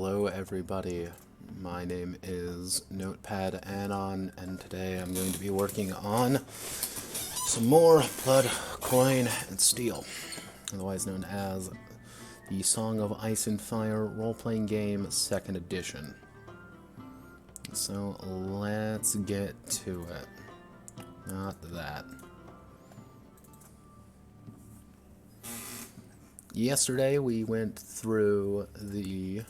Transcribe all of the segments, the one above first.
Hello everybody, my name is Notepad Anon, and today I'm going to be working on some more Blood, Coin, and Steel, otherwise known as the Song of Ice and Fire Role-Playing Game 2nd Edition. So let's get to it. Not that. Yesterday we went through the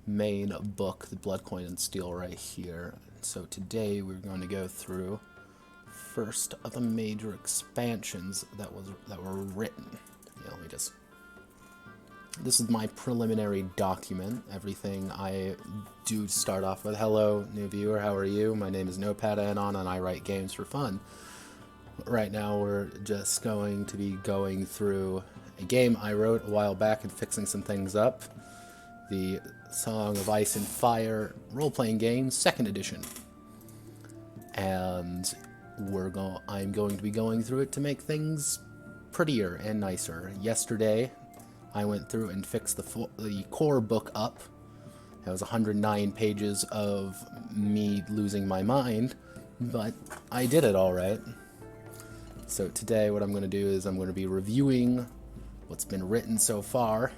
main book, the Blood, Coin, and Steel, right here. So today we're going to go through first of the major expansions that were written. Yeah, let me just. This is my preliminary document. Everything I do start off with. Hello, new viewer. How are you? My name is Notepad Anon, and I write games for fun. Right now we're just going to be going through a game I wrote a while back and fixing some things up. The Song of Ice and Fire Role-Playing Game 2nd Edition. And I'm going to be going through it to make things prettier and nicer. Yesterday I went through and fixed the core book up. That was 109 pages of me losing my mind, but I did it all right. So today what I'm going to do is I'm going to be reviewing what's been written so far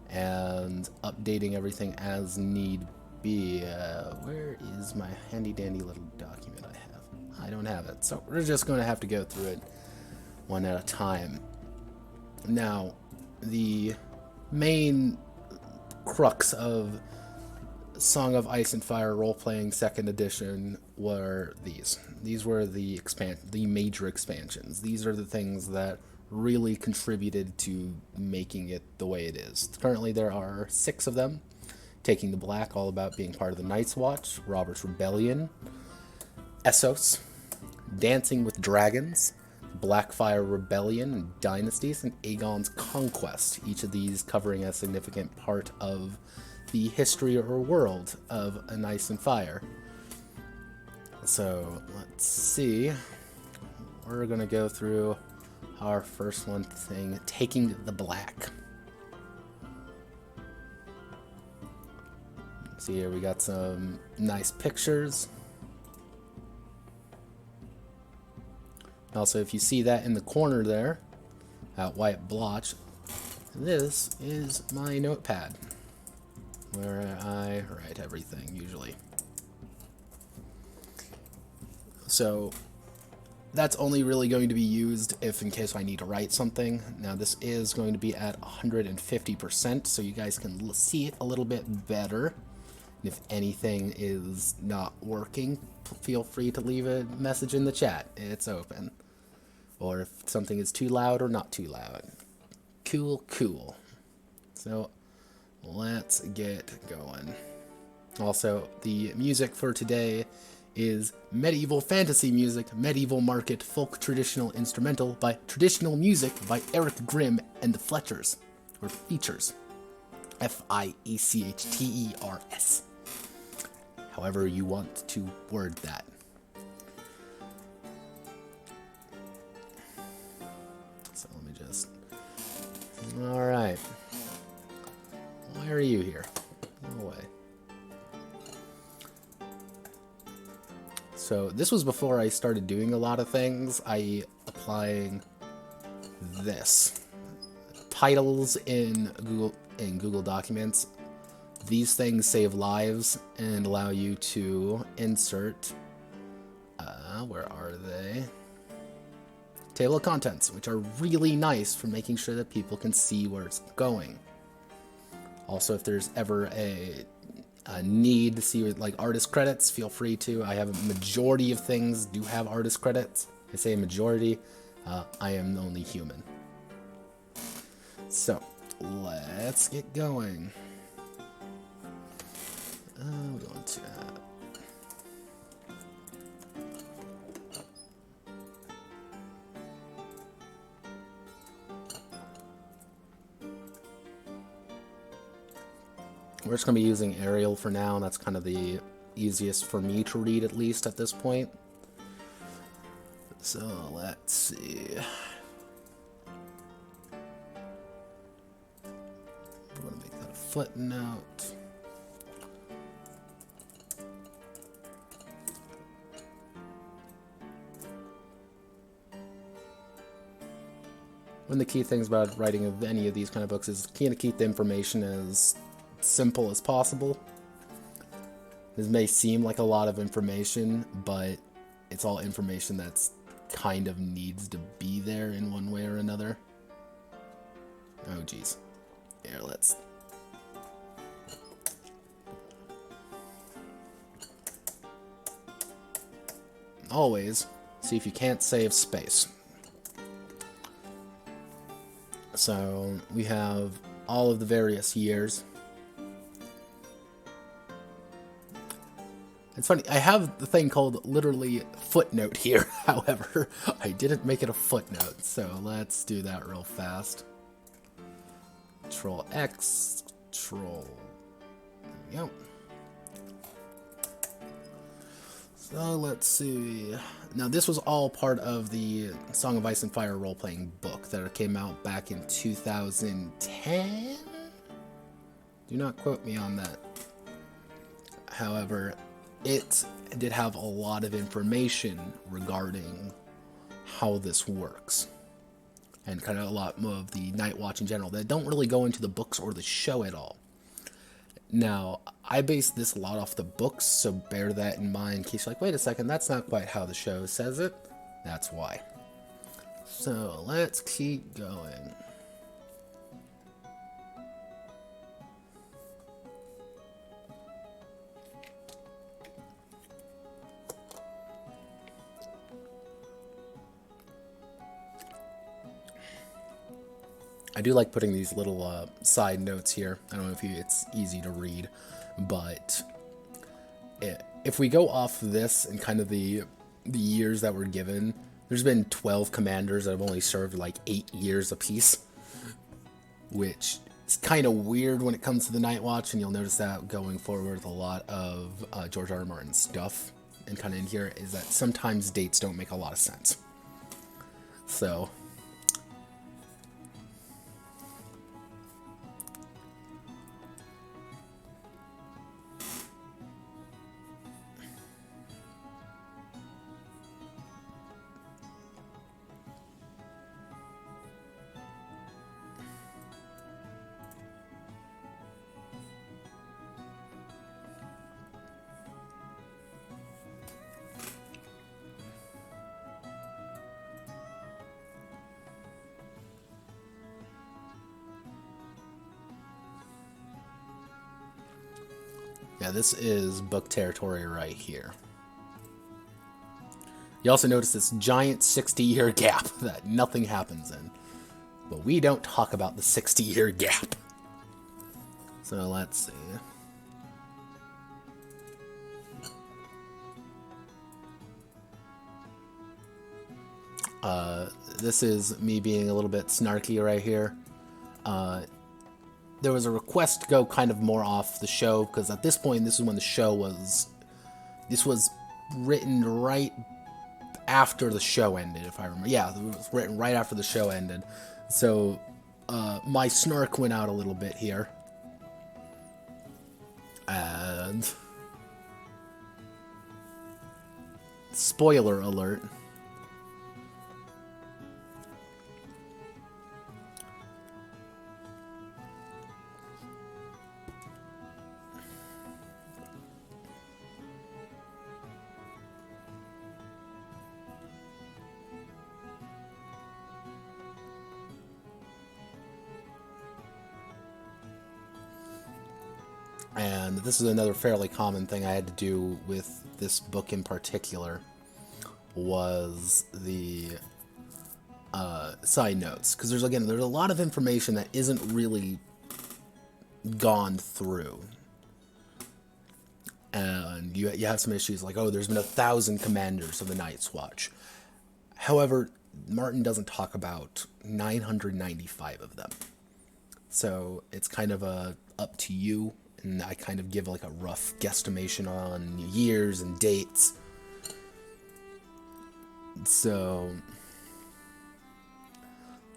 and updating everything as need be. Where is my handy dandy little document I have? I don't have it, so we're just going to have to go through it one at a time. Now, the main crux of Song of Ice and Fire Role-Playing 2nd Edition were these. These were the major expansions. These are the things that really contributed to making it the way it is. Currently there are 6 of them. Taking the Black, all about being part of the Night's Watch, Robert's Rebellion, Essos, Dancing with Dragons, Blackfire Rebellion and Dynasties, and Aegon's Conquest, each of these covering a significant part of the history or world of An Ice and Fire. So let's see. We're gonna go through our first one thing, Taking the Black. See here, we got some nice pictures. Also, if you see that in the corner there, that white blotch, this is my notepad, where I write everything, usually. So that's only really going to be used if in case I need to write something. Now this is going to be at 150%, so you guys can see it a little bit better. And if anything is not working, feel free to leave a message in the chat. It's open. Or if something is too loud or not too loud. Cool. So let's get going. Also, the music for today is medieval fantasy music, medieval market, folk traditional instrumental by traditional music by Eric Grimm and the Fletchers, or Features. F-I-E-C-H-T-E-R-S. However you want to word that. So let me just... Alright. Why are you here? No way. So this was before I started doing a lot of things. Applying this. Titles in Google Documents. These things save lives and allow you to insert, where are they? Table of contents, which are really nice for making sure that people can see where it's going. Also, if there's ever a need to see like artist credits, feel free to. I have a majority of things do have artist credits. I say a majority. I am only human. So let's get going. We're going to we're just going to be using Arial for now, and that's kind of the easiest for me to read, at least at this point. So let's see. I'm going to make that a footnote. One of the key things about writing of any of these kind of books is keen to keep the information as simple as possible. This may seem like a lot of information, but it's all information that's kind of needs to be there in one way or another. Oh geez. Here, let's... Always see if you can't save space. So we have all of the various years. It's funny, I have the thing called literally footnote here, however, I didn't make it a footnote, so let's do that real fast. Control X, Control, there we go. So let's see, now this was all part of the Song of Ice and Fire Roleplaying book that came out back in 2010? Do not quote me on that. However, it did have a lot of information regarding how this works. And kind of a lot more of the Night Watch in general that don't really go into the books or the show at all. Now, I based this a lot off the books, so bear that in mind in case you're like, wait a second, that's not quite how the show says it. That's why. So, let's keep going. I do like putting these little side notes here. I don't know if it's easy to read, but if we go off this and kind of the years that were given, there's been 12 commanders that have only served like 8 years apiece, which is kind of weird when it comes to the Night Watch, and you'll notice that going forward with a lot of George R. R. Martin stuff, and kind of in here is that sometimes dates don't make a lot of sense. So... yeah, this is book territory right here. You also notice this giant 60-year gap that nothing happens in. But we don't talk about the 60-year gap. So let's see. This is me being a little bit snarky right here. There was a request to go kind of more off the show, because at this point, this is when the show was... This was written right after the show ended, if I remember. Yeah, it was written right after the show ended. So, my snark went out a little bit here. And... spoiler alert. And this is another fairly common thing I had to do with this book in particular, was the side notes. Because there's a lot of information that isn't really gone through. And you have some issues like, oh, there's been 1,000 commanders of the Night's Watch. However, Martin doesn't talk about 995 of them. So it's kind of up to you. And I kind of give like a rough guesstimation on years and dates. So,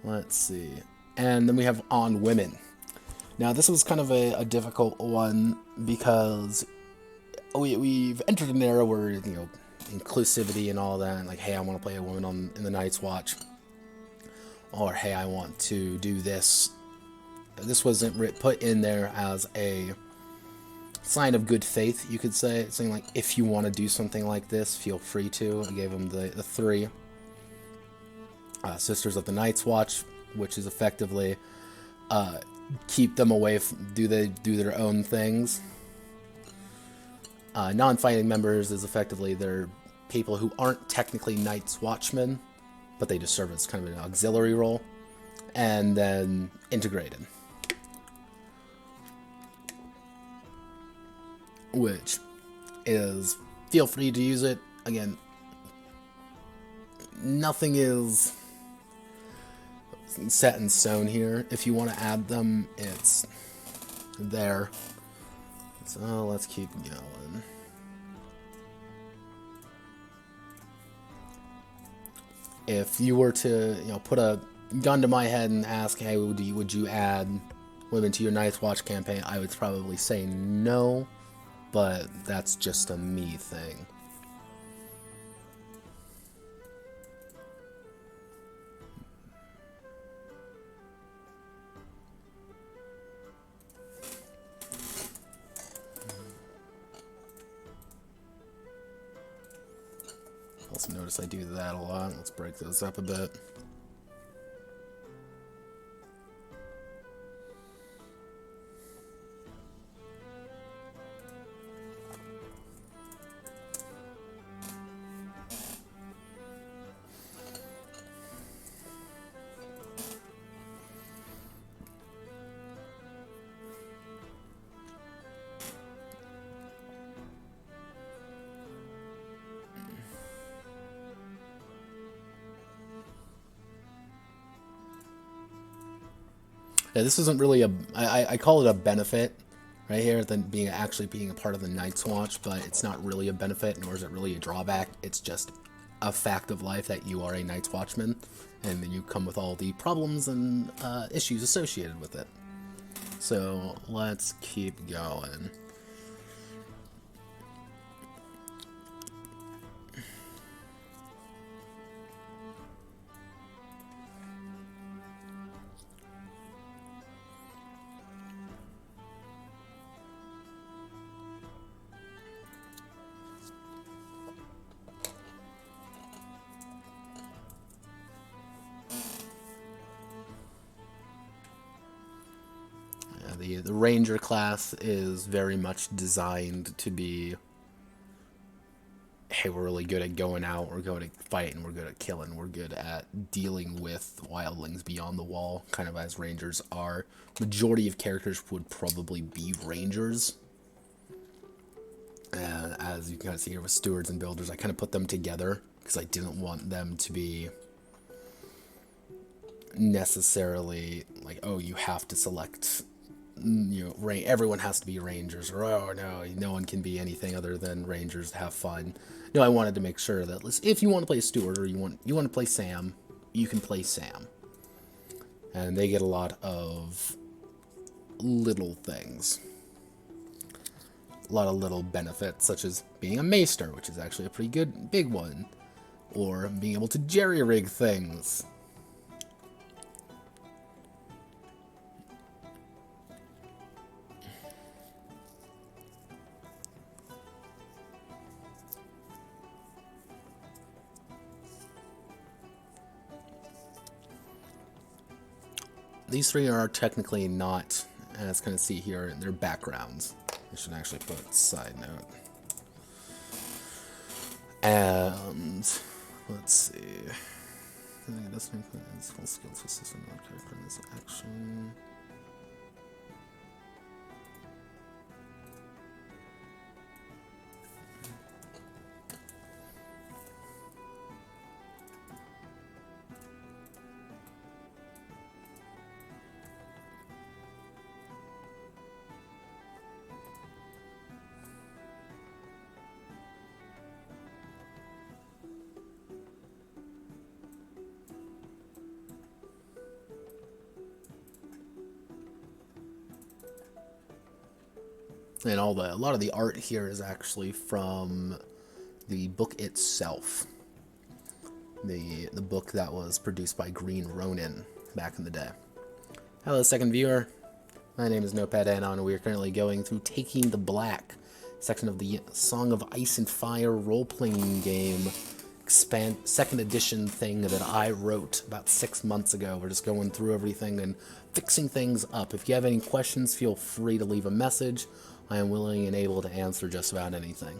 let's see. And then we have on women. Now, this was kind of a difficult one because we've entered an era where, you know, inclusivity and all that, and like, hey, I want to play a woman in the Night's Watch, or hey, I want to do this. This wasn't put in there as a sign of good faith, you could say. It's saying like, if you want to do something like this, feel free to. I gave them the three Sisters of the Night's Watch, which is effectively keep them away from, do their own things. Non-fighting members is effectively they're people who aren't technically Night's Watchmen, but they just serve as kind of an auxiliary role. And then integrated, which is feel free to use it. Again, nothing is set in stone here. If you want to add them, it's there. So let's keep going. If you were to, you know, put a gun to my head and ask, hey, would you add women to your Night's Watch campaign, I would probably say no, but that's just a me thing. Also notice I do that a lot. Let's break those up a bit. Yeah, this isn't really I call it a benefit right here than actually being a part of the Night's Watch, but it's not really a benefit, nor is it really a drawback. It's just a fact of life that you are a Night's Watchman, and then you come with all the problems and issues associated with it. So let's keep going. The Ranger class is very much designed to be, hey, we're really good at going out, we're good at fighting, we're good at killing, we're good at dealing with wildlings beyond the wall, kind of as Rangers are. Majority of characters would probably be Rangers. As you can kind of see here with Stewards and Builders, I kind of put them together because I didn't want them to be necessarily like, oh, you have to select, you know, everyone has to be Rangers, or oh no one can be anything other than Rangers to have fun. No, I wanted to make sure that if you want to play Steward or you want to play Sam, you can play Sam, and they get a lot of little things, a lot of little benefits, such as being a Maester, which is actually a pretty good big one, or being able to jerry-rig things. These three are technically not, as kind of see here, their backgrounds. I should actually put side note. And let's see. This includes full skills for system character in this action. And a lot of the art here is actually from the book itself. The book that was produced by Green Ronin back in the day. Hello, second viewer. My name is Notepad Anon, and we are currently going through Taking the Black, section of the Song of Ice and Fire role-playing game, second edition thing that I wrote about 6 months ago. We're just going through everything and fixing things up. If you have any questions, feel free to leave a message. I am willing and able to answer just about anything.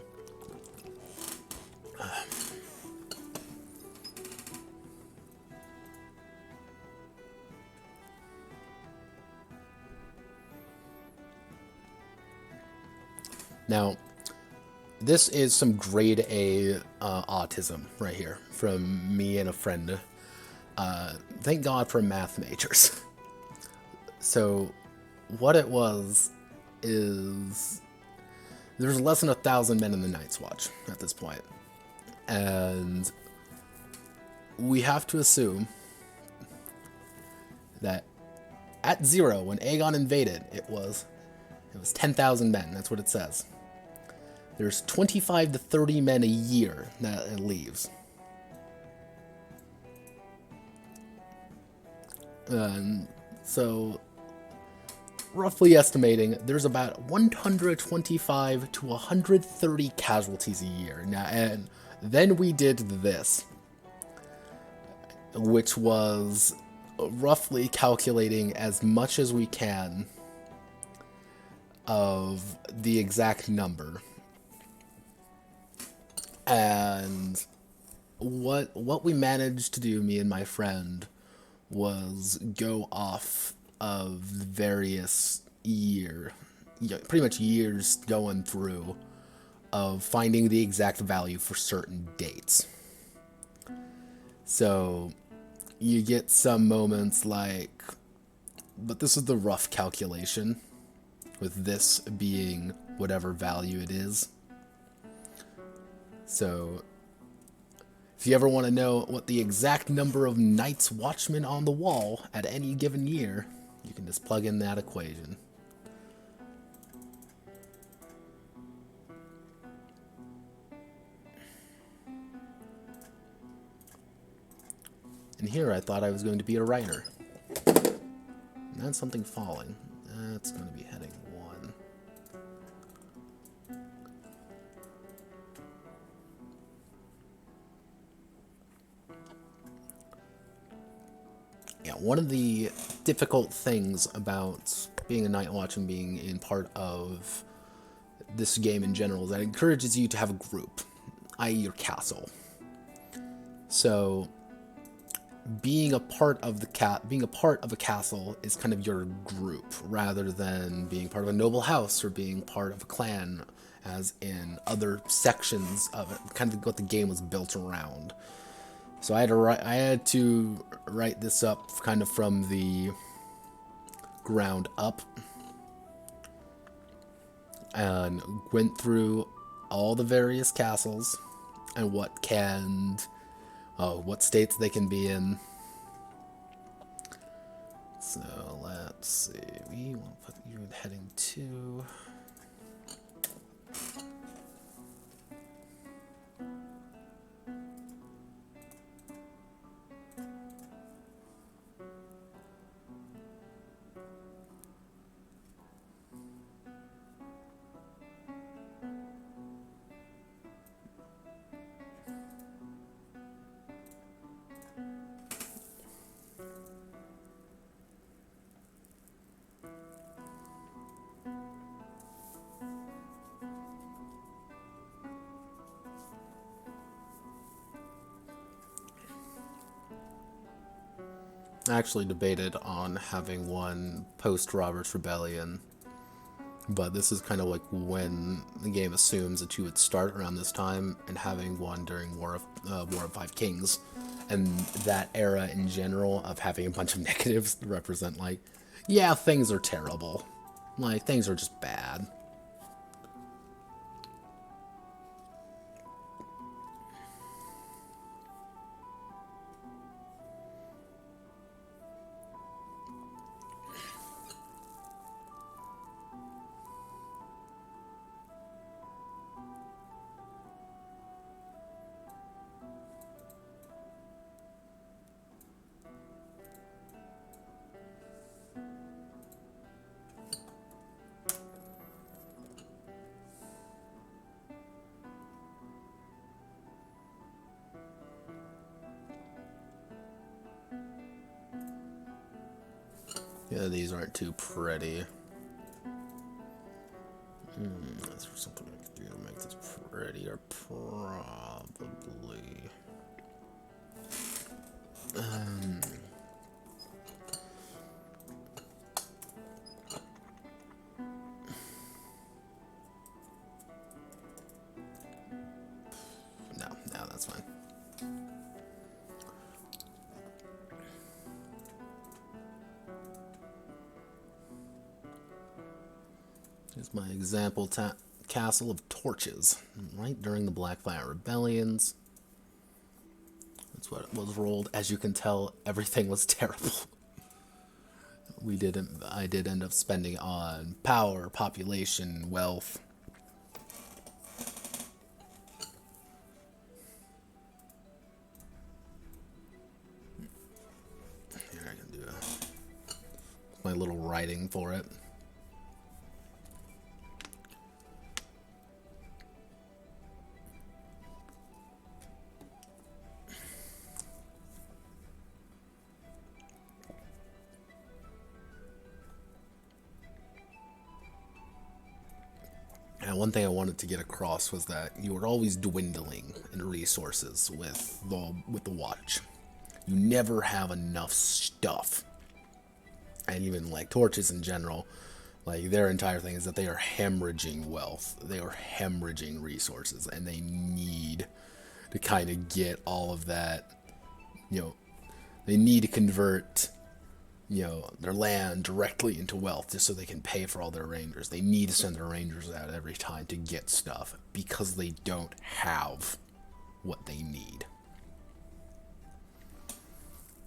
Now, this is some grade A autism right here from me and a friend. Thank God for math majors. So, what it was is there's less than 1,000 men in the Night's Watch at this point, and we have to assume that at 0, when Aegon invaded, it was 10,000 men. That's what it says. There's 25 to 30 men a year that it leaves. And so, roughly estimating, there's about 125 to 130 casualties a year. Now, and then we did this, which was roughly calculating as much as we can of the exact number. And what we managed to do, me and my friend, was go off of various pretty much years going through of finding the exact value for certain dates. So you get some moments like, but this is the rough calculation, with this being whatever value it is. So, if you ever want to know what the exact number of Night's Watchmen on the wall at any given year, you can just plug in that equation. And here I thought I was going to be a writer. And that's something falling. That's going to be heading 1. Yeah, one of the difficult things about being a Night Watch and being in part of this game in general is that it encourages you to have a group, i.e. your castle. So being a part of a castle is kind of your group, rather than being part of a noble house or being part of a clan, as in other sections of it, kind of what the game was built around. So I had to write this up kind of from the ground up, and went through all the various castles and what states they can be in. So let's see, we want to put you in heading 2. I actually debated on having one post Robert's Rebellion, but this is kind of like when the game assumes that you would start around this time, and having one during War of Five Kings, and that era in general of having a bunch of negatives to represent, like, yeah, things are terrible, like, things are just bad. Yeah, these aren't too pretty. Is there something I can do to make this prettier? Probably. No, that's fine. Here's my example castle of torches, right during the Blackfire Rebellions. That's what was rolled. As you can tell, everything was terrible. I did end up spending on power, population, wealth. Here I can do my little writing for it. And one thing I wanted to get across was that you were always dwindling in resources with the watch. You never have enough stuff. And even like torches in general, like their entire thing is that they are hemorrhaging wealth. They are hemorrhaging resources, and they need to kind of get all of that, they need to convert their land directly into wealth just so they can pay for all their rangers. They need to send their rangers out every time to get stuff because they don't have what they need.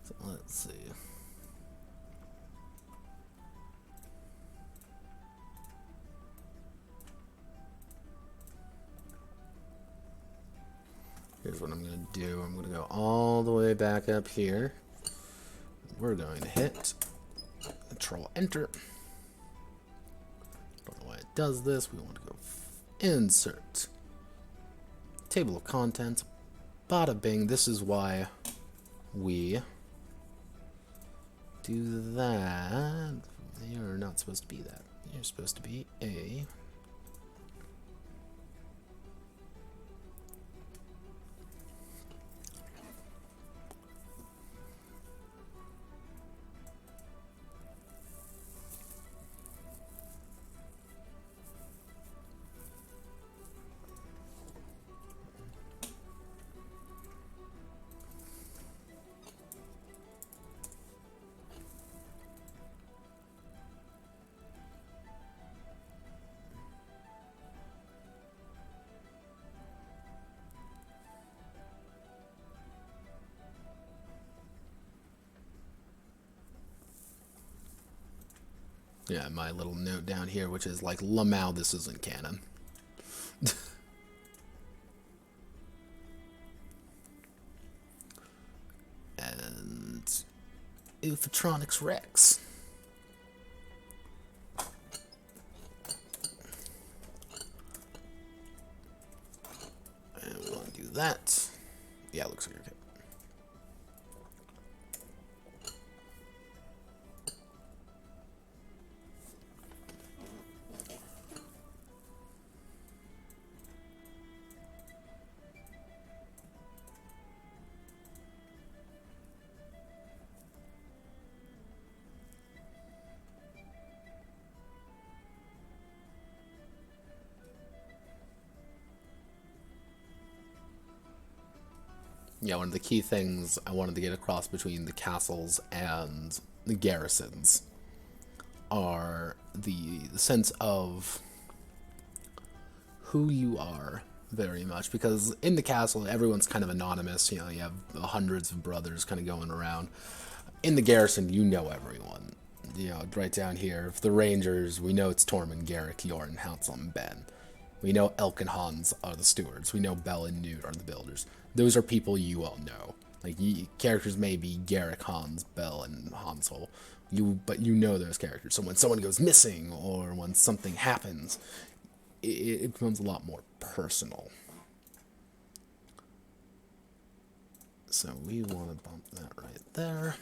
So let's see. Here's what I'm going to do. I'm going to go all the way back up here. We're going to hit Control Enter. Don't know why it does this. We want to go Insert Table of Contents. Bada bing. This is why we do that. You're not supposed to be that. You're supposed to be a... Yeah, my little note down here, which is like, Lamau, this isn't canon. And Euphatronics Rex. And we want to do that. Yeah, it looks like okay. Yeah, one of the key things I wanted to get across between the castles and the garrisons are the sense of who you are, very much, because in the castle everyone's kind of anonymous. You have hundreds of brothers kind of going around. In the garrison, you know everyone. Right down here, the Rangers, we know it's Tormund, Garrick, Yorn, Hansel, and Ben. We know Elk and Hans are the stewards. We know Bell and Newt are the builders. Those are people you all know. Like, characters may be Garrick, Hans, Bell, and Hansel, but you know those characters. So when someone goes missing or when something happens, it becomes a lot more personal. So we want to bump that right there.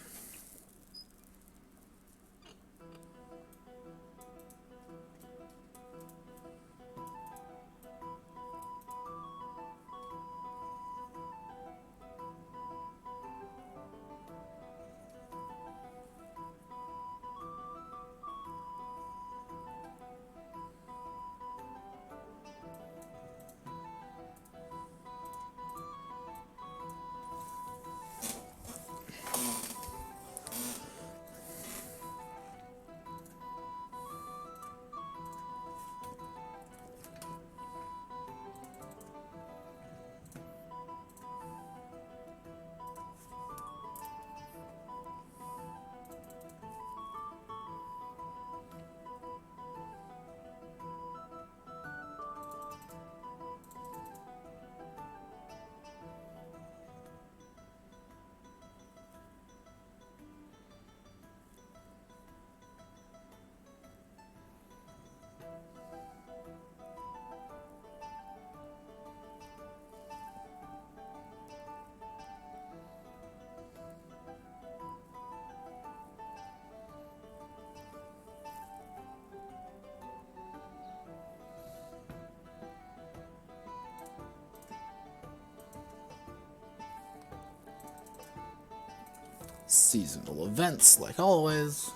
Seasonal events, like always.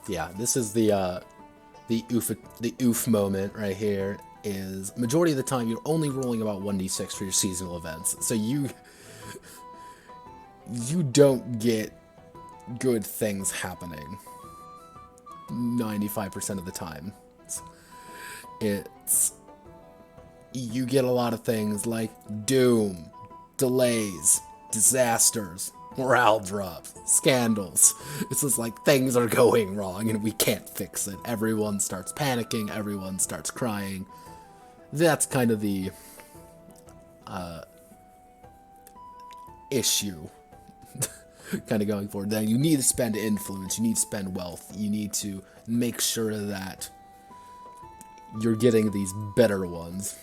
Yeah, this is the oof moment right here. Is majority of the time you're only rolling about 1d6 for your seasonal events, so you don't get good things happening 95% of the time. It's you get a lot of things like doom, delays, disasters, morale drops, scandals. It's just like things are going wrong and we can't fix it. Everyone starts panicking, everyone starts crying. That's kind of the issue kind of going forward. Then you need to spend influence, you need to spend wealth, you need to make sure that you're getting these better ones.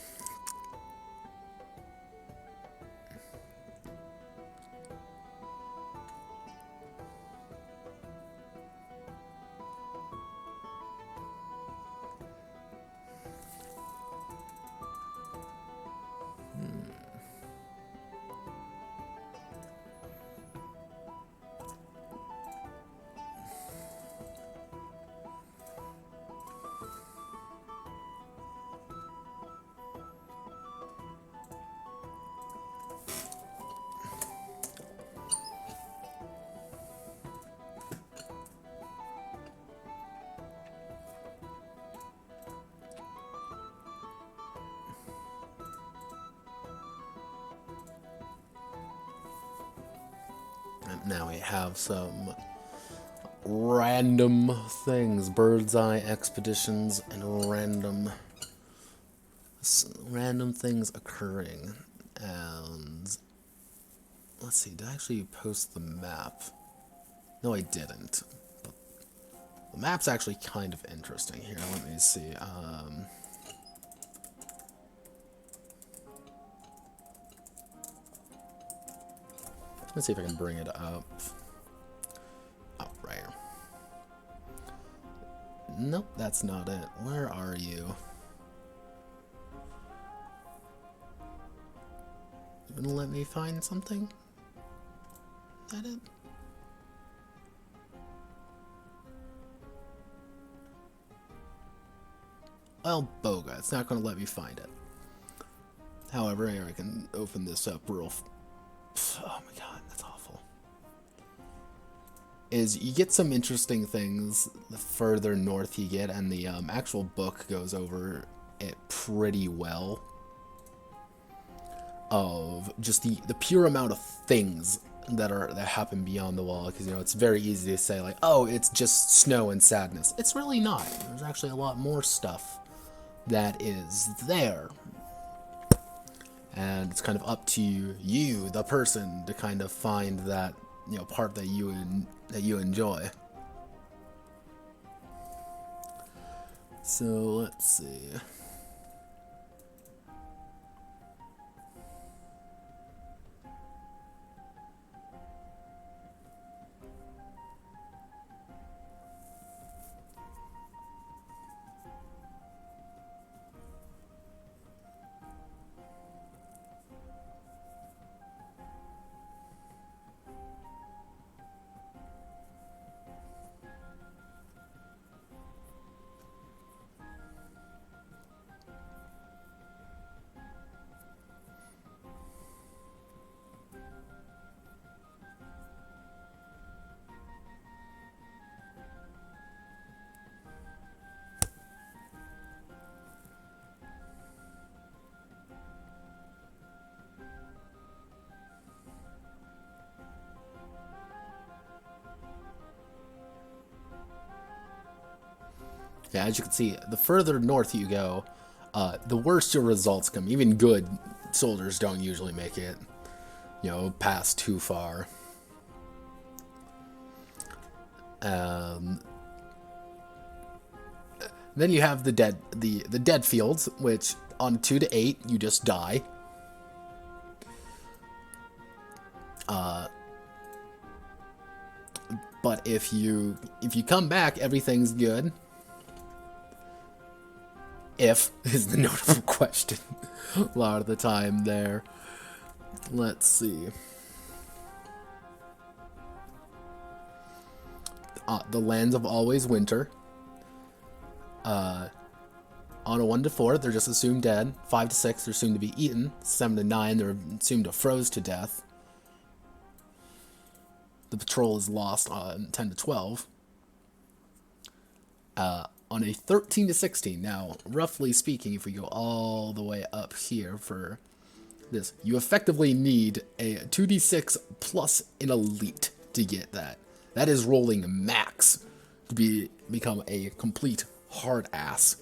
Now we have some random things, bird's eye expeditions, and random things occurring. And let's see, did I actually post the map? No, I didn't. But the map's actually kind of interesting here. Let me see. Let's see if I can bring it up. Oh, right here. Nope, that's not it. Where are you? You gonna let me find something? Is that it? Well, boga, it's not gonna let me find it. However, here I can open this up real. Oh my god, that's awful. Is you get some interesting things the further north you get, and the actual book goes over it pretty well. Of just the pure amount of things that happen beyond the wall, because it's very easy to say like, oh, it's just snow and sadness. It's really not. There's actually a lot more stuff that is there. And it's kind of up to you, the person, to kind of find that, part that you enjoy. So let's see. Yeah, as you can see, the further north you go, the worse your results come. Even good soldiers don't usually make it, past too far. Then you have the dead fields, which on 2 to 8 you just die. But if you come back, everything's good. If is the notable question a lot of the time there. Let's see. The lands of always winter. On a 1 to 4, they're just assumed dead. 5 to 6, they're assumed to be eaten. 7 to 9, they're assumed to froze to death. The patrol is lost on 10 to 12. On a 13 to 16, now, roughly speaking, if we go all the way up here for this, you effectively need a 2d6 plus an elite to get that. That is rolling max to become a complete hard ass.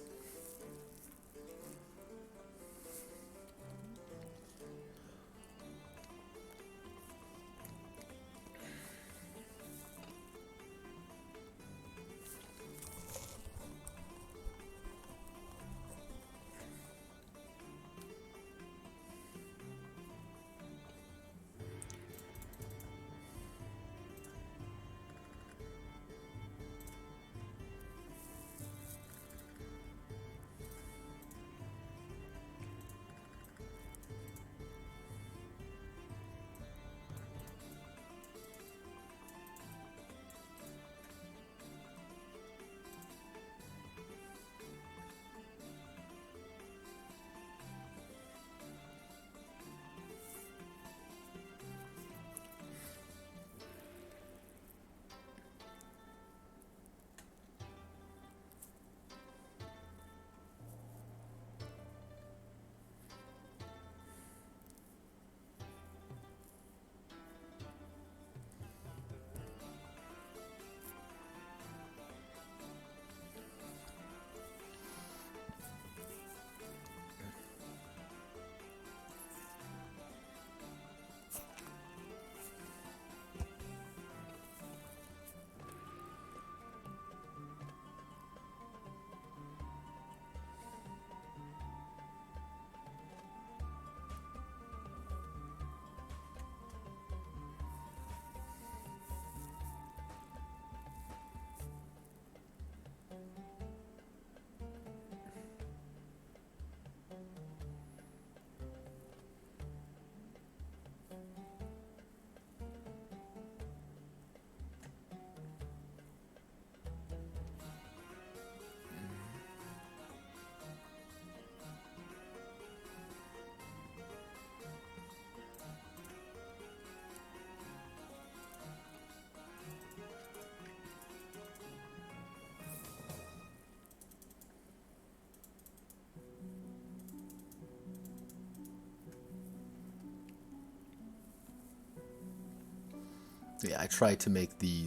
Yeah, I try to make the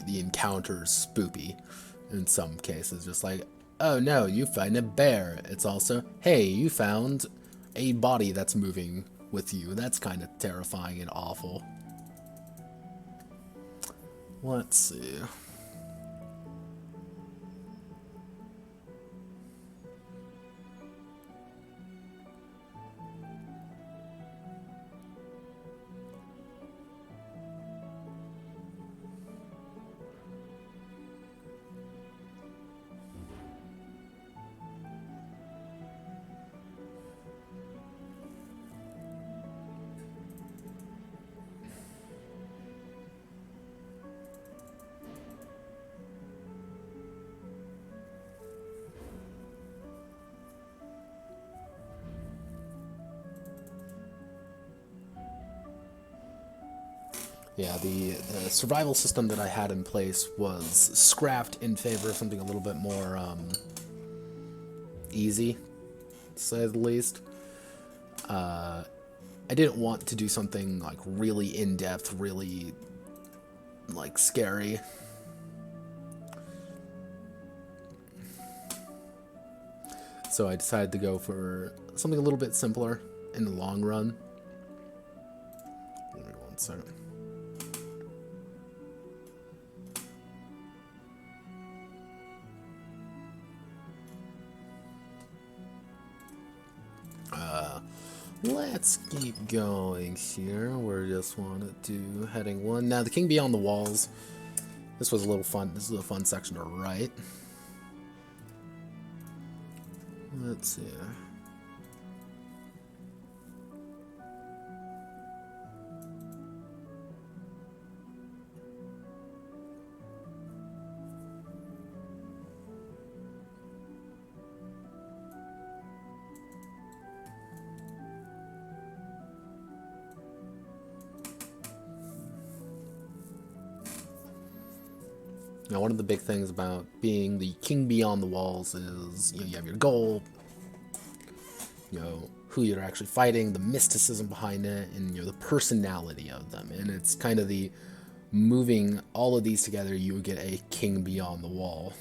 encounters spoopy in some cases. Just like, oh no, you find a bear. It's also, hey, you found a body that's moving with you. That's kind of terrifying and awful. Let's see. Yeah, the survival system that I had in place was scrapped in favor of something a little bit more easy, to say the least. I didn't want to do something like really in-depth, really like scary. So I decided to go for something a little bit simpler in the long run. Give me 1 second. Let's keep going here. We're just wanted to heading 1. Now the King Beyond the Walls This was a little fun. This is a fun section to write. Let's see. Now, one of the big things about being the king beyond the walls is, you have your goal, who you're actually fighting, the mysticism behind it, and the personality of them. And it's kind of the moving all of these together, you get a king beyond the wall.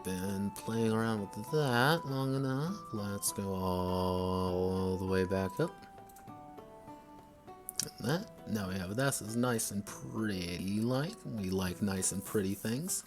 Been playing around with that long enough. Let's go all the way back up. And that. Now we have this is nice and pretty like. We like nice and pretty things.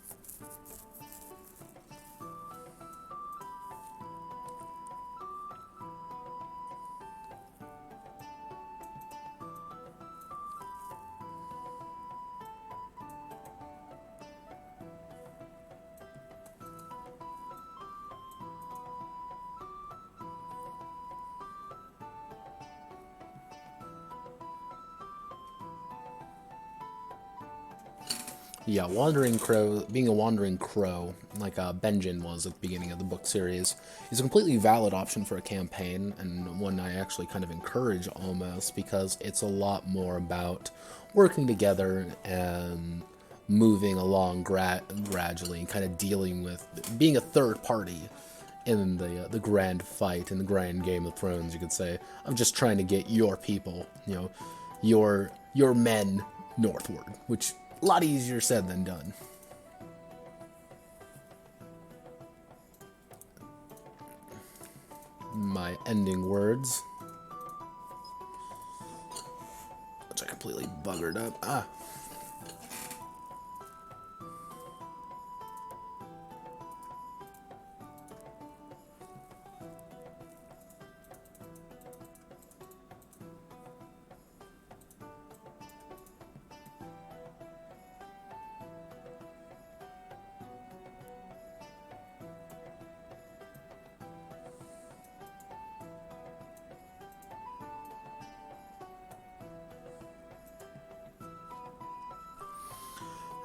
Yeah, Wandering Crow, being a Wandering Crow, like Benjen was at the beginning of the book series, is a completely valid option for a campaign, and one I actually kind of encourage almost, because it's a lot more about working together and moving along gradually, and kind of dealing with being a third party in the grand fight, in the grand Game of Thrones, you could say. I'm just trying to get your people, your men northward, which a lot easier said than done. My ending words, which I completely buggered up.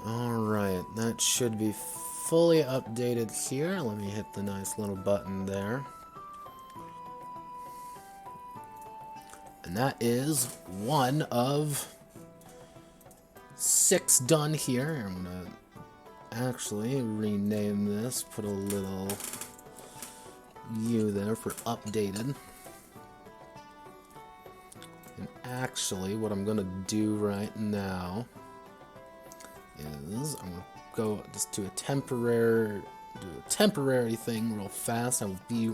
Alright, that should be fully updated here. Let me hit the nice little button there. And that is one of 6 done here. I'm going to actually rename this, put a little U there for updated. And actually, what I'm going to do right now is I'm going to go just do a temporary thing real fast. I will be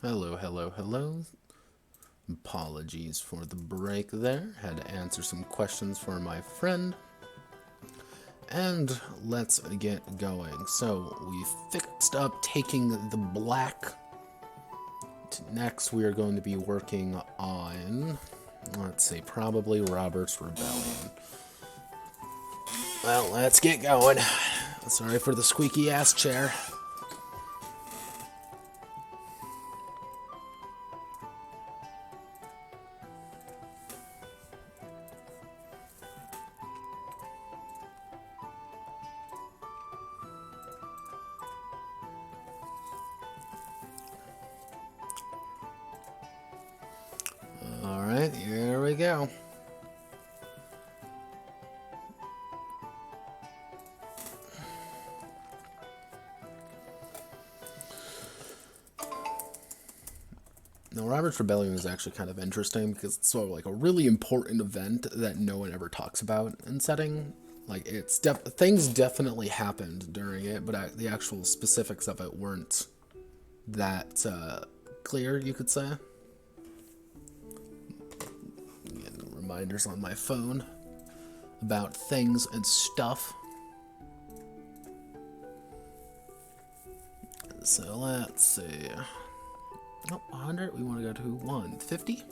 Hello, hello, hello. Apologies for the break there. Had to answer some questions for my friend. And let's get going. So we fixed up taking the black. Next we are going to be working on, let's see, probably Robert's Rebellion. Well, let's get going. Sorry for the squeaky ass chair. Alright, here we go. Now, Robert's Rebellion is actually kind of interesting because it's sort of like a really important event that no one ever talks about in setting. Like, it's things definitely happened during it, but the actual specifics of it weren't that clear, you could say. Getting reminders on my phone about things and stuff. So let's see. Oh, 100. We want to go to 150.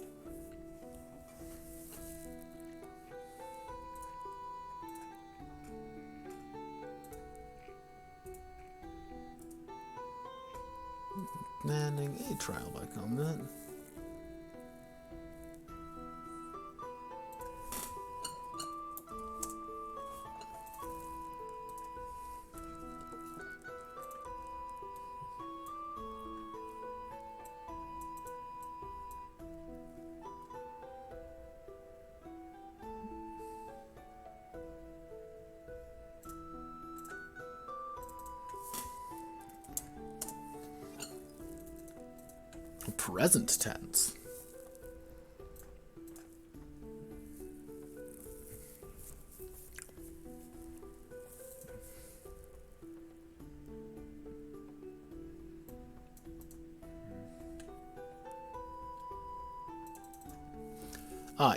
Manning a trial by combat. Present tense.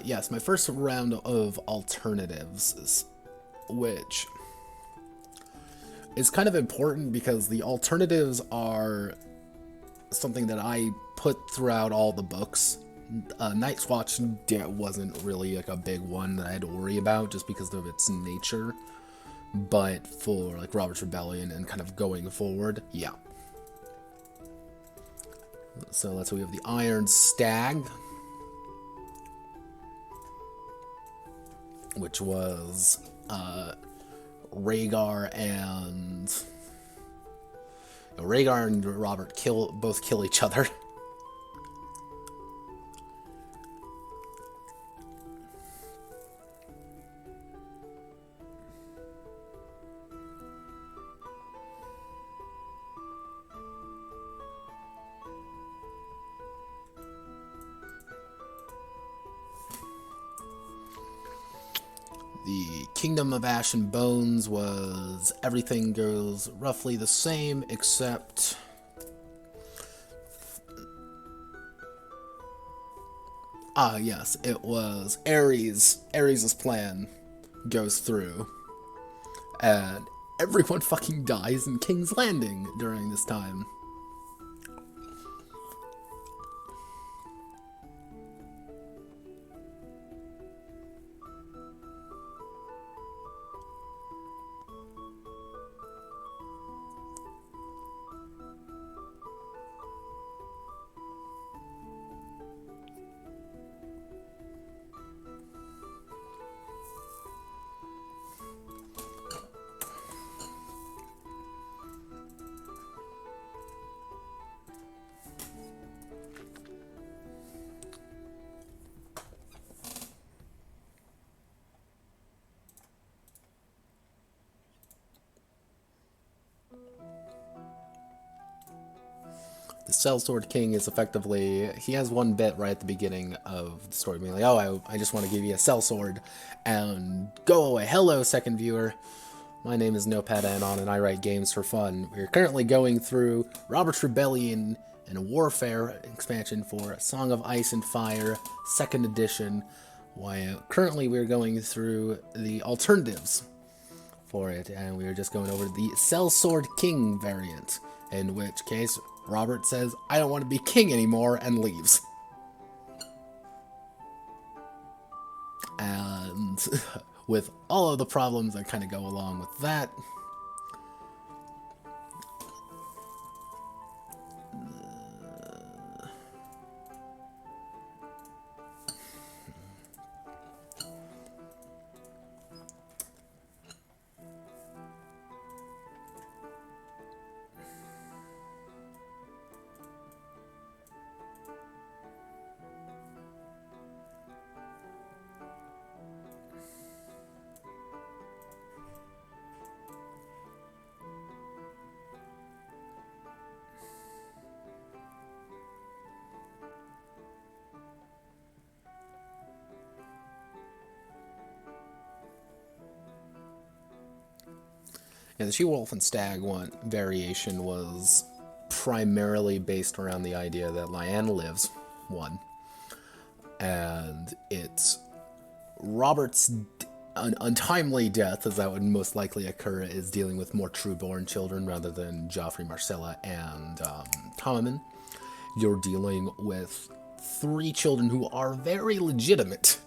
Yes, my first round of alternatives, which is kind of important because the alternatives are something that I put throughout all the books. Night's Watch wasn't really like a big one that I had to worry about just because of its nature, but for like Robert's Rebellion and kind of going forward, yeah. So that's what we have: the Iron Stag, which was Rhaegar and Robert both kill each other. The Kingdom of Ash and Bones was everything goes roughly the same except yes, it was Ares' plan goes through and everyone fucking dies in King's Landing during this time. The Sellsword King is effectively, he has one bit right at the beginning of the story being like, oh, I just want to give you a sellsword and go away. Hello, second viewer. My name is Notepad Anon, and I write games for fun. We're currently going through Robert's Rebellion and a Warfare expansion for Song of Ice and Fire, 2nd edition, while currently we're going through the alternatives for it, and we are just going over the Sellsword King variant, in which case Robert says, I don't want to be king anymore, and leaves. And with all of the problems that kind of go along with that, yeah, the She-Wolf and Stag one variation was primarily based around the idea that Lyanna lives, one, and it's Robert's untimely death, as that would most likely occur, is dealing with more true-born children rather than Joffrey, Marcella, and Tommen. You're dealing with 3 children who are very legitimate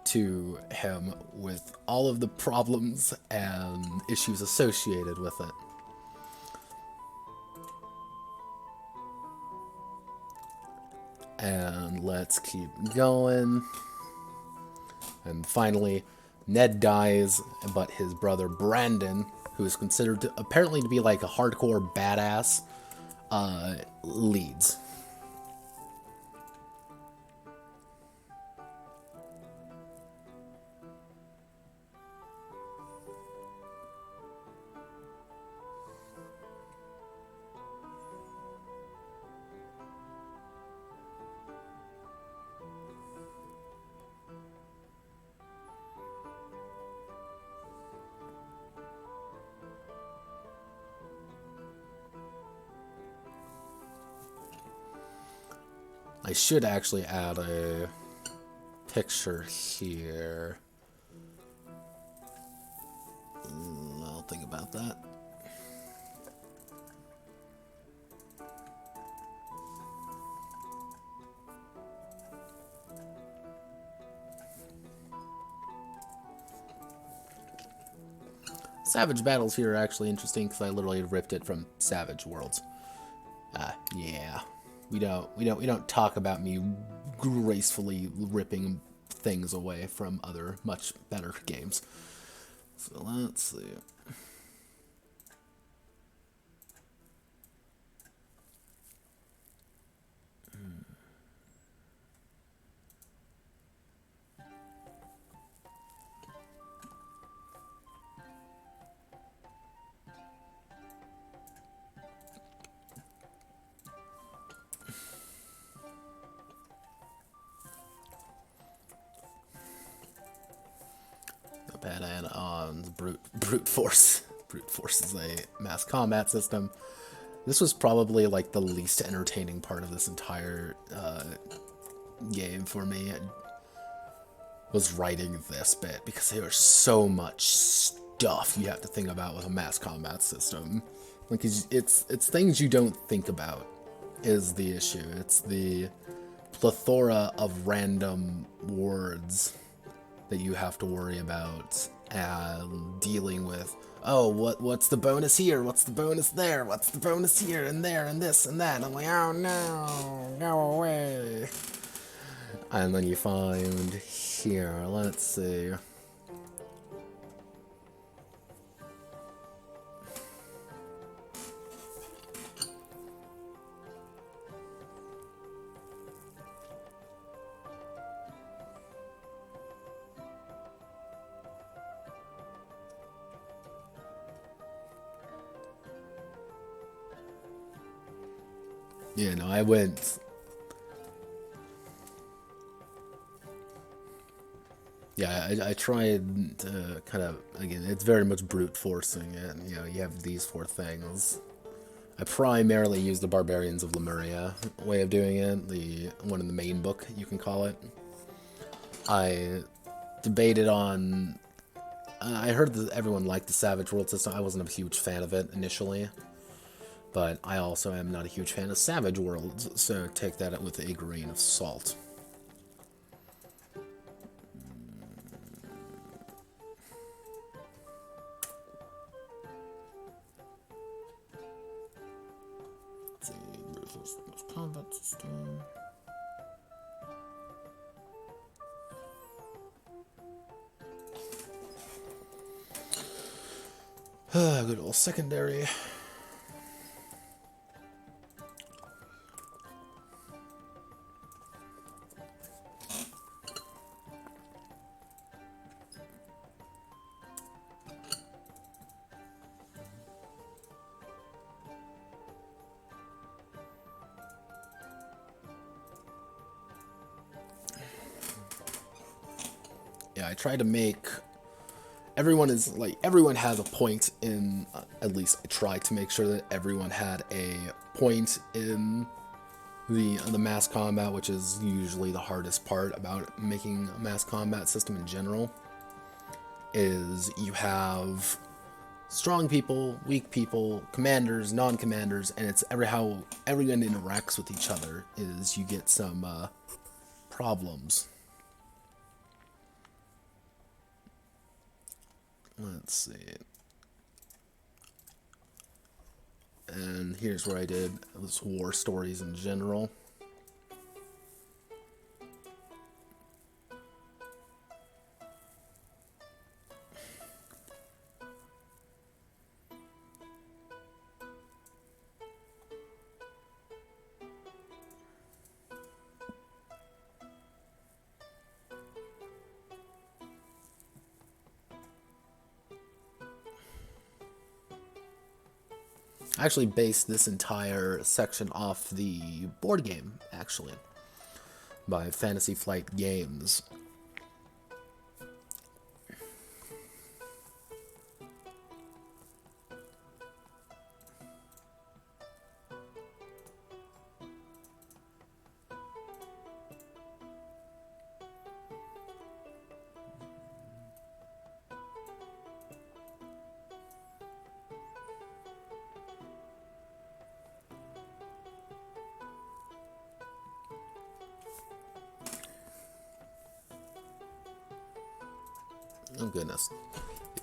to him, with all of the problems and issues associated with it. And let's keep going. And finally, Ned dies, but his brother Brandon, who is considered to, apparently to be like a hardcore badass, leads. I should actually add a picture here. I'll think about that. Savage battles here are actually interesting because I literally ripped it from Savage Worlds. Yeah. We don't talk about me gracefully ripping things away from other much better games. So let's see. Notepad Anon brute force. Brute force is a mass combat system. This was probably like the least entertaining part of this entire game for me. It was writing this bit because there was so much stuff you have to think about with a mass combat system. Like it's things you don't think about is the issue. It's the plethora of random words that you have to worry about and dealing with. Oh, what's the bonus here? What's the bonus there? What's the bonus here and there and this and that? And I'm like, oh no, go away. And then you find here, let's see. Yeah, no, I went. Yeah, I tried to kind of, again, it's very much brute forcing it. You know, you have these four things. I primarily use the Barbarians of Lemuria way of doing it, the one in the main book, you can call it. I debated on... I heard that everyone liked the Savage World system. I wasn't a huge fan of it initially. But I also am not a huge fan of Savage Worlds, so take that with a grain of salt. Let's see, ruthless combat system. Good old secondary. Yeah, I try to make everyone has a point in, at least I try to make sure that everyone had a point in the mass combat, which is usually the hardest part about making a mass combat system in general, is you have strong people, weak people, commanders, non-commanders, and it's how everyone interacts with each other is you get some problems. Let's see. And here's where I did this war stories in general. I actually based this entire section off the board game, actually, by Fantasy Flight Games. Oh goodness.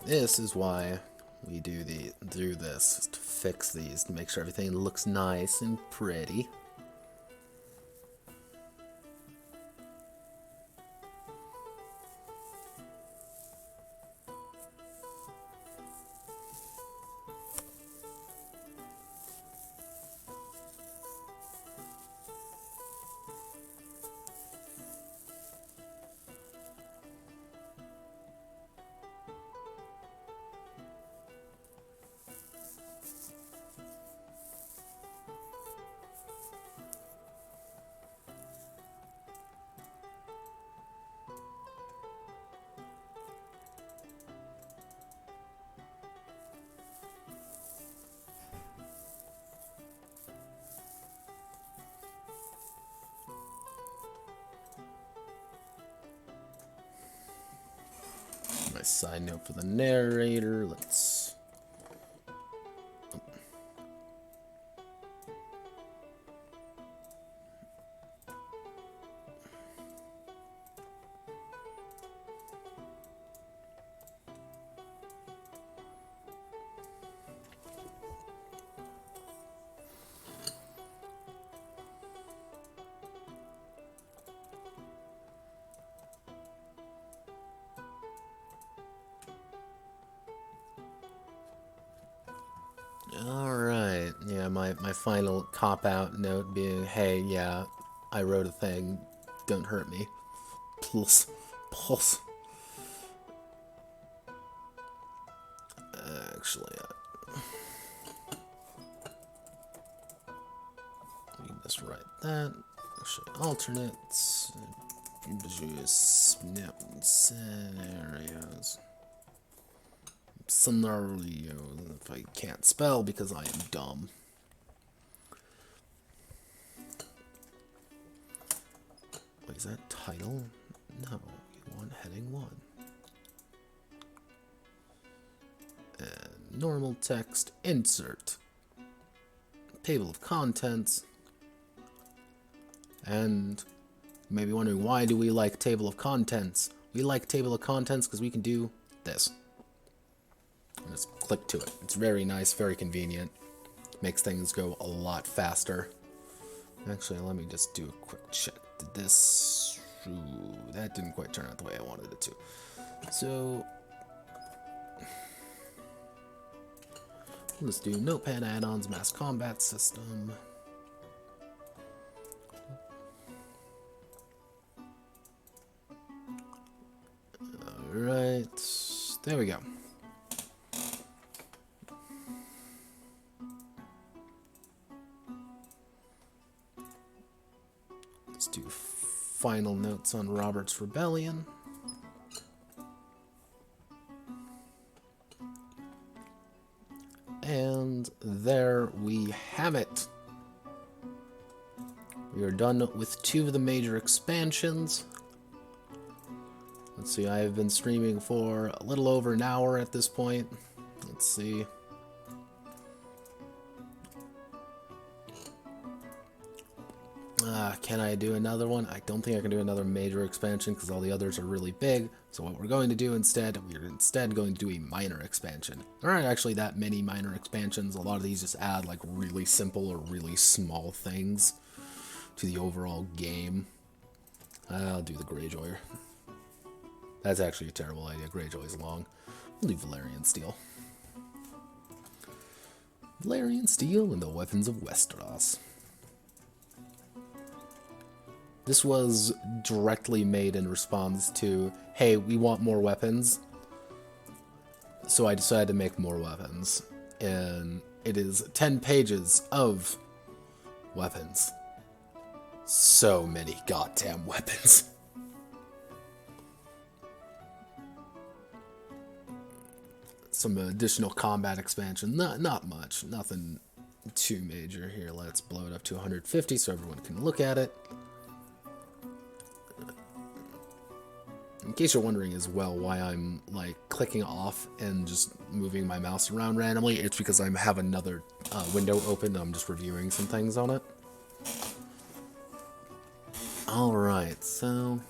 This is why we do this, to fix these, to make sure everything looks nice and pretty. My side note for the narrator, let's... Alright, yeah, my final cop-out note being, hey, yeah, I wrote a thing, don't hurt me. Plus. Actually, we can just write that. Actually, alternates. Scenarios. If I can't spell because I am dumb. Wait, is that title? No. Heading 1. And normal text, insert. Table of contents. And you may be wondering, why do we like table of contents? We like table of contents because we can do this. Just click to it. It's very nice, very convenient. Makes things go a lot faster. Actually, let me just do a quick check. Did this... Ooh, that didn't quite turn out the way I wanted it to. So... let's do Notepad add-ons, mass combat system. Alright, there we go. Let's do final notes on Robert's Rebellion. And there we have it. We are done with 2 of the major expansions. Let's see, I have been streaming for a little over an hour at this point. Let's see. Can I do another one? I don't think I can do another major expansion because all the others are really big. So what we're going to do instead, we're instead going to do a minor expansion. There aren't actually that many minor expansions. A lot of these just add like really simple or really small things to the overall game. I'll do the Greyjoy. That's actually a terrible idea. Greyjoy's long. We'll do Valyrian Steel. Valyrian Steel and the Weapons of Westeros. This was directly made in response to, hey, we want more weapons. So I decided to make more weapons. And it is 10 pages of weapons. So many goddamn weapons. Some additional combat expansion. Not much. Nothing too major here. Let's blow it up to 150 so everyone can look at it. In case you're wondering as well why I'm like clicking off and just moving my mouse around randomly, it's because I have another window open. I'm just reviewing some things on it. Alright, so...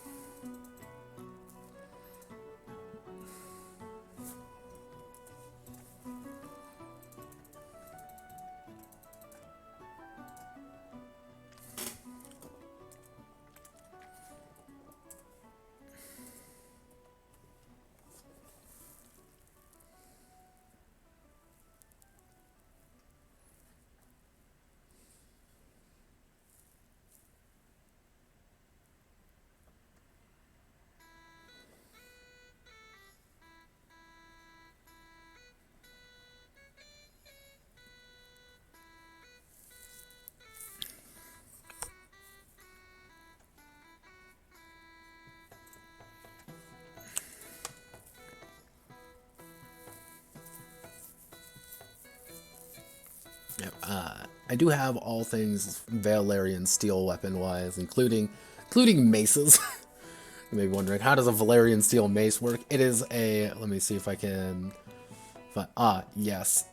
I do have all things Valyrian steel weapon wise, including maces. You may be wondering, how does a Valyrian steel mace work? It is a, let me see if I can find, yes.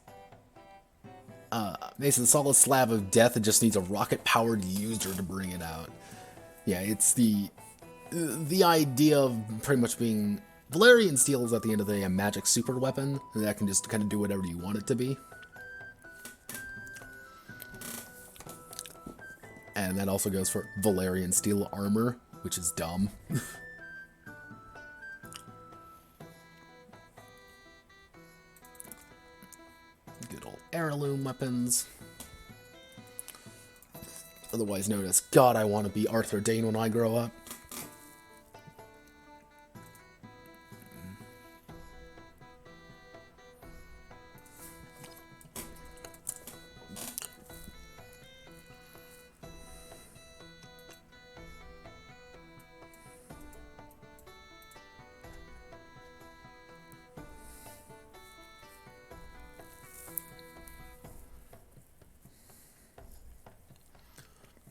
Mason's solid slab of death. It just needs a rocket-powered user to bring it out. Yeah, it's the idea of pretty much being... Valyrian steel is at the end of the day a magic super weapon that can just kind of do whatever you want it to be. And that also goes for Valyrian steel armor, which is dumb. Good old heirloom weapons. Otherwise known as, God, I want to be Arthur Dayne when I grow up.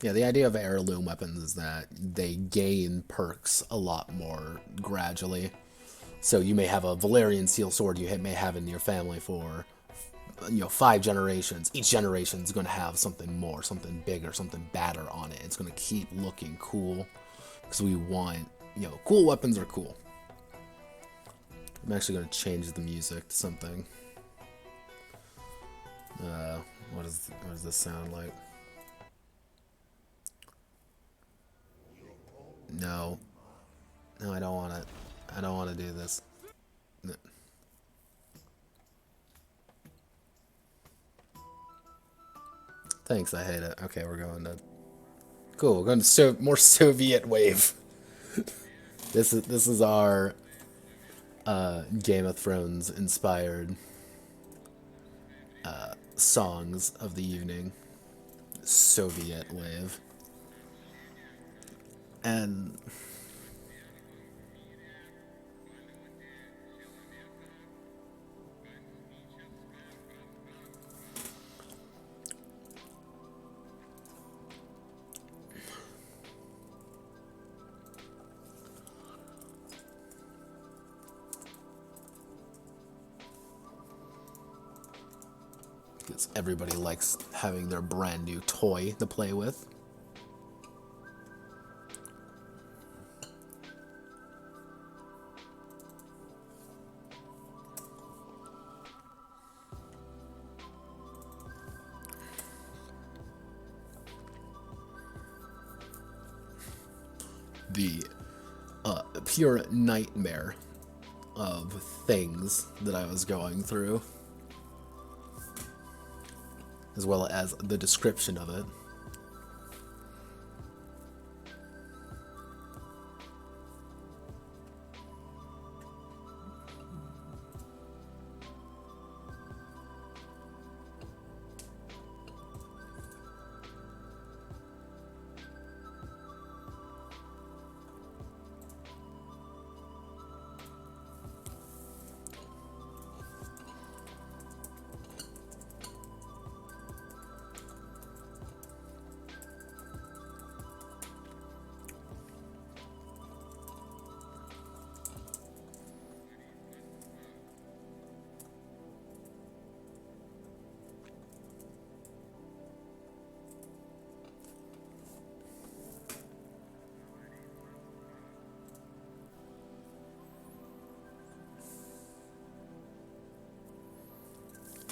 Yeah, the idea of heirloom weapons is that they gain perks a lot more gradually. So you may have a Valyrian steel sword you may have in your family for 5 generations. Each generation is going to have something more, something bigger, something badder on it. It's going to keep looking cool because we want, cool weapons are cool. I'm actually going to change the music to something. What does this sound like? No, I don't want it. I don't want to do this. No. Thanks, I hate it. Okay, we're going to... Cool, we're going to more Soviet wave. This is our Game of Thrones inspired songs of the evening. Soviet wave. And because everybody likes having their brand new toy to play with. The pure nightmare of things that I was going through, as well as the description of it.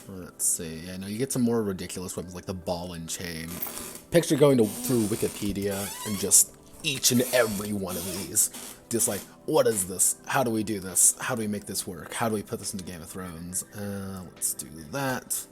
Let's see. I know you get some more ridiculous weapons like the ball and chain. Picture going through Wikipedia and just each and every one of these. Just like, what is this? How do we do this? How do we make this work? How do we put this into Game of Thrones? Let's do that.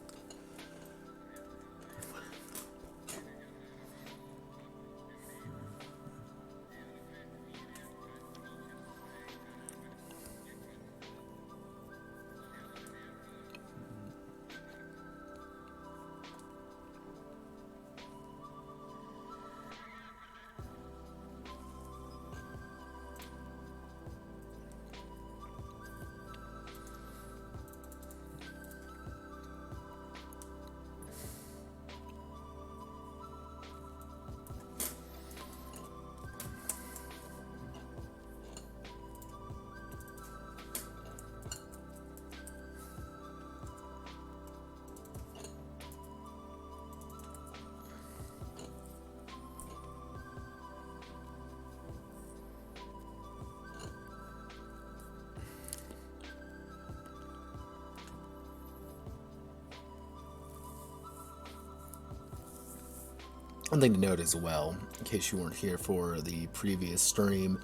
One thing to note as well, in case you weren't here for the previous stream,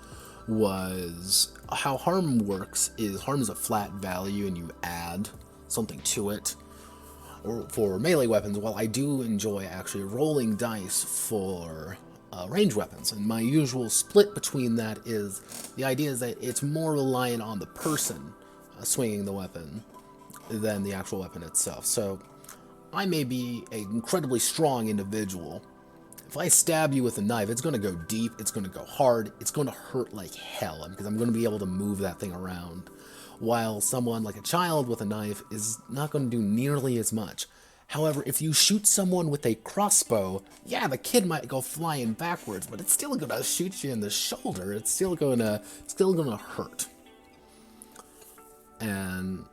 was how harm works is harm is a flat value and you add something to it. Or for melee weapons, while I do enjoy actually rolling dice for range weapons, and my usual split between that is the idea is that it's more reliant on the person swinging the weapon than the actual weapon itself. So I may be an incredibly strong individual. If I stab you with a knife, it's going to go deep, it's going to go hard, it's going to hurt like hell, because I'm going to be able to move that thing around. While someone like a child with a knife is not going to do nearly as much. However, if you shoot someone with a crossbow, yeah, the kid might go flying backwards, but it's still gonna shoot you in the shoulder. It's still gonna hurt. And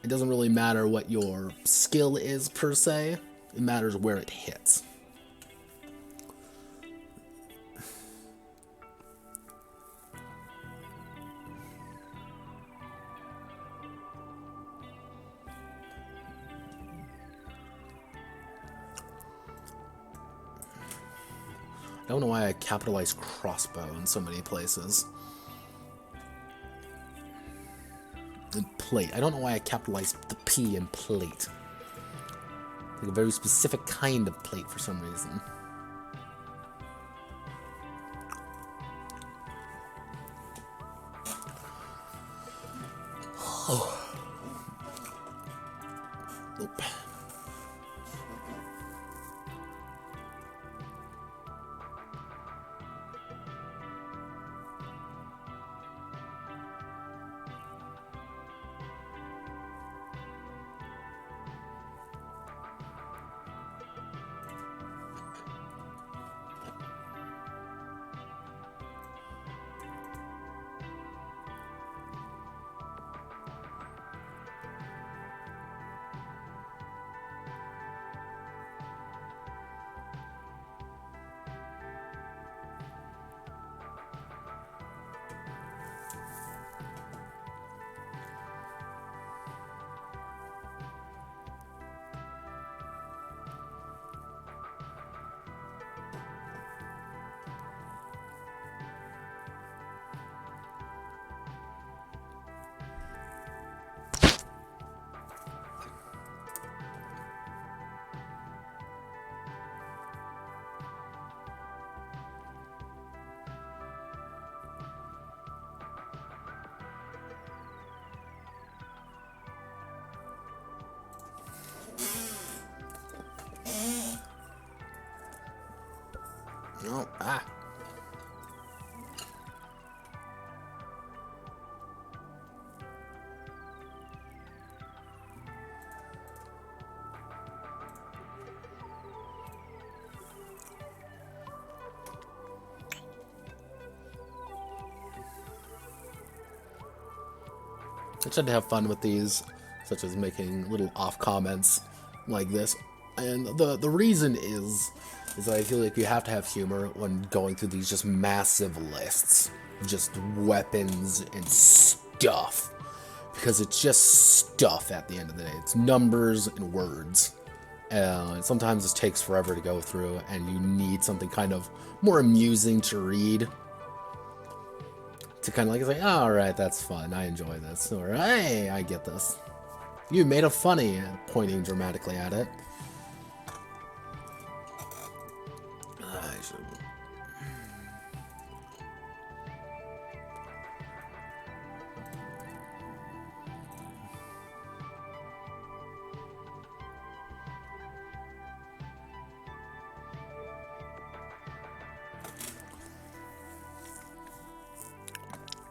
it doesn't really matter what your skill is per se. It matters where it hits. I don't know why I capitalized crossbow in so many places. And plate. I don't know why I capitalized the P in plate. Like a very specific kind of plate for some reason. Oh. Nope. No, ah. I tend to have fun with these, such as making little off comments like this. And the reason is that I feel like you have to have humor when going through these just massive lists, just weapons and stuff, because it's just stuff at the end of the day. It's numbers and words. And sometimes it takes forever to go through, and you need something kind of more amusing to read. To kind of like say, oh, all right, that's fun. I enjoy this. Or, hey, I get this. You made a funny, pointing dramatically at it. I should.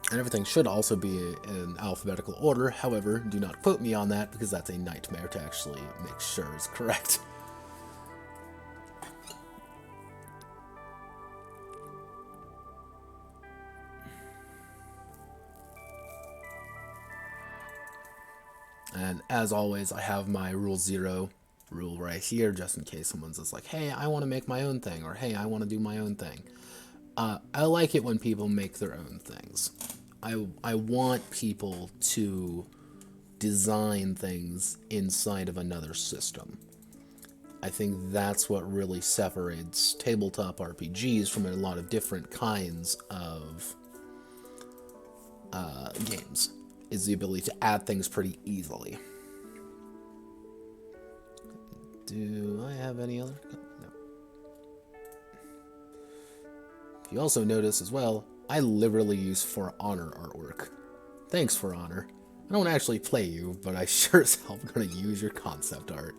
And everything should also be in alphabetical order. However, do not quote me on that, because that's a nightmare to actually make sure is correct. And as always, I have my rule 0 rule right here, just in case someone's just like, hey, I want to make my own thing, or hey, I want to do my own thing. I like it when people make their own things. I want people to design things inside of another system. I think that's what really separates tabletop RPGs from a lot of different kinds of games, is the ability to add things pretty easily. Do I have any other? No. If you also notice as well, I literally use For Honor artwork. Thanks, For Honor. I don't actually play you, but I sure as hell am going to use your concept art.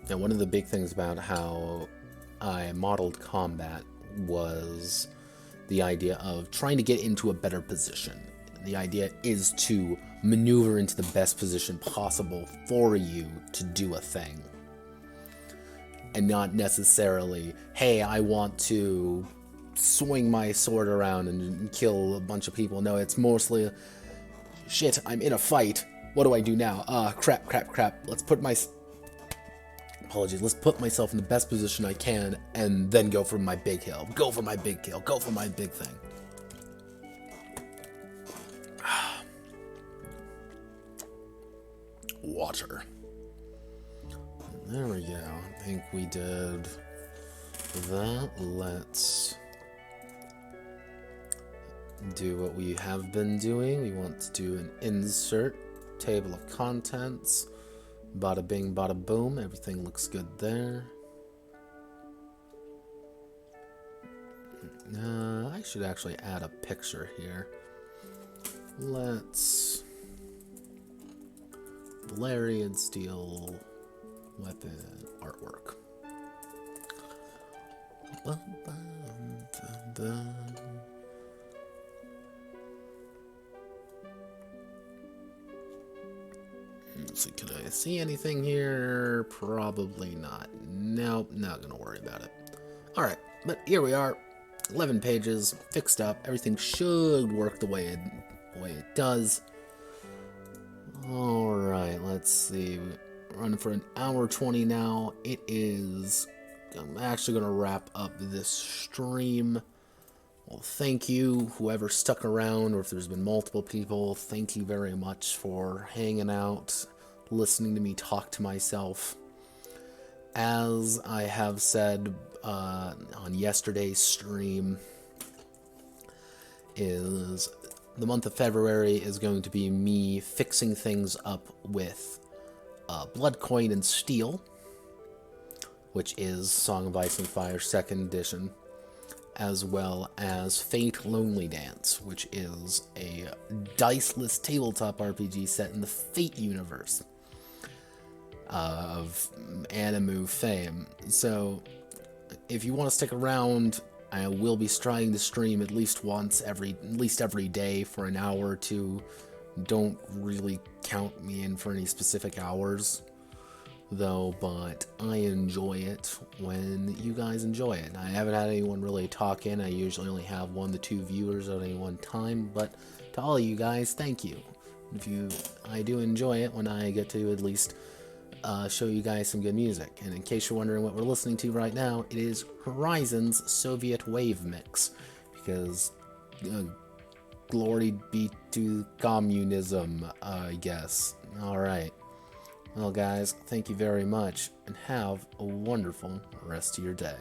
And one of the big things about how I modeled combat was the idea of trying to get into a better position. The idea is to maneuver into the best position possible for you to do a thing. And not necessarily, hey, I want to swing my sword around and kill a bunch of people. No, it's mostly, shit, I'm in a fight. What do I do now? Crap. Let's put myself in the best position I can and then go for my big hill. Go for my big kill. Go for my big thing. Water. There we go. I think we did that. Let's do what we have been doing. We want to do an insert, table of contents, bada bing, bada boom. Everything looks good there. I should actually add a picture here. Let's Valyrian Steel Weapon artwork. Let's see, can I see anything here? Probably not. Nope, not gonna worry about it. Alright, but here we are. 11 pages, fixed up. Everything should work the way it does. Alright, let's see. We're running for an hour 20 now. I'm actually going to wrap up this stream. Well, thank you, whoever stuck around, or if there's been multiple people, thank you very much for hanging out, listening to me talk to myself. As I have said on yesterday's stream, is the month of February is going to be me fixing things up with Blood, Coin, and Steel, which is Song of Ice and Fire 2nd Edition, as well as Fate Lonely Dance, which is a diceless tabletop RPG set in the Fate universe of Animu fame. So, if you want to stick around, I will be trying to stream at least every day for an hour or two. Don't really count me in for any specific hours, though, but I enjoy it when you guys enjoy it. I haven't had anyone really talk in. I usually only have 1 to 2 viewers at any one time, but to all of you guys, thank you. I do enjoy it when I get to at least show you guys some good music. And in case you're wondering what we're listening to right now, it is Horizon's Soviet Wave Mix, because glory be to communism, I guess. Alright. Well, guys, thank you very much, and have a wonderful rest of your day.